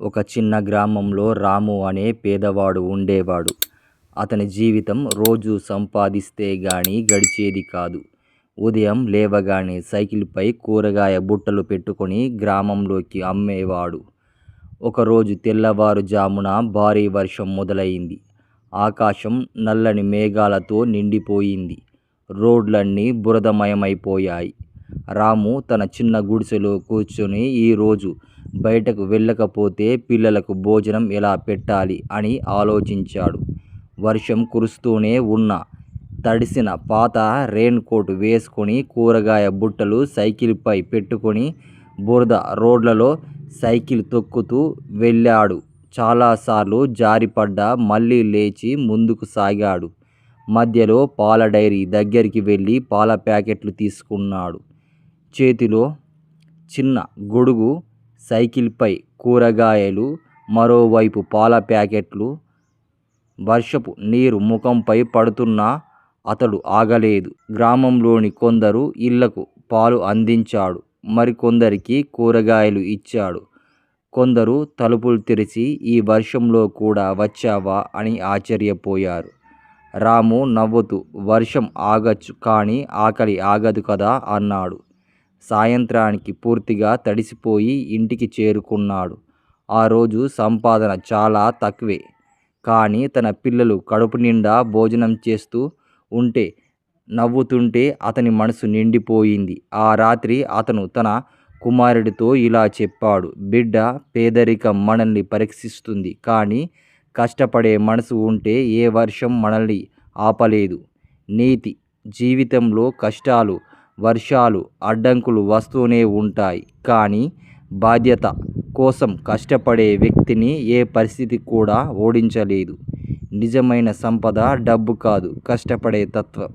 ఒక చిన్న గ్రామంలో రాము అనే పేదవాడు ఉండేవాడు. అతని జీవితం రోజూ సంపాదిస్తే గానీ గడిచేది కాదు. ఉదయం లేవగానే సైకిల్పై కూరగాయ బుట్టలు పెట్టుకొని గ్రామంలోకి అమ్మేవాడు. ఒకరోజు తెల్లవారుజామున భారీ వర్షం మొదలైంది. ఆకాశం నల్లని మేఘాలతో నిండిపోయింది. రోడ్లన్నీ బురదమయమైపోయాయి. రాము తన చిన్న గుడిసెలో కూర్చొని ఈరోజు బయటకు వెళ్ళకపోతే పిల్లలకు భోజనం ఎలా పెట్టాలి అని ఆలోచించాడు. వర్షం కురుస్తూనే ఉన్నా తడిసిన పాత రెయిన్ కోట్ వేసుకొని కూరగాయ బుట్టలు సైకిల్పై పెట్టుకొని బురద రోడ్లలో సైకిల్ తొక్కుతూ వెళ్ళాడు. చాలాసార్లు జారిపడ్డా మళ్ళీ లేచి ముందుకు సాగాడు. మధ్యలో పాల డైరీ దగ్గరికి వెళ్ళి పాల ప్యాకెట్లు తీసుకున్నాడు. చేతిలో చిన్న గొడుగు, సైకిల్పై కూరగాయలు, మరోవైపు పాల ప్యాకెట్లు. వర్షపు నీరు ముఖంపై పడుతున్నా అతడు ఆగలేదు. గ్రామంలోని కొందరు ఇళ్లకు పాలు అందించాడు. మరికొందరికి కూరగాయలు ఇచ్చాడు. కొందరు తలుపులు తెరిచి ఈ వర్షంలో కూడా వచ్చావా అని ఆశ్చర్యపోయారు. రాము నవ్వుతూ వర్షం ఆగచ్చు కానీ ఆకలి ఆగదు కదా అన్నాడు. సాయంత్రానికి పూర్తిగా తడిసిపోయి ఇంటికి చేరుకున్నాడు. ఆ రోజు సంపాదన చాలా తక్కువే. కానీ తన పిల్లలు కడుపు నిండా భోజనం చేస్తూ ఉంటే నవ్వుతుంటే అతని మనసు నిండిపోయింది. ఆ రాత్రి అతను తన కుమారుడితో ఇలా చెప్పాడు. బిడ్డ, పేదరికం మనల్ని పరీక్షిస్తుంది. కానీ కష్టపడే మనసు ఉంటే ఏ వర్షం మనల్ని ఆపలేదు. నీతి: జీవితంలో కష్టాలు, వర్షాలు, అడ్డంకులు వస్తూనే ఉంటాయి. కానీ బాధ్యత కోసం కష్టపడే వ్యక్తిని ఏ పరిస్థితి కూడా ఓడించలేదు. నిజమైన సంపద డబ్బు కాదు, కష్టపడే తత్వం.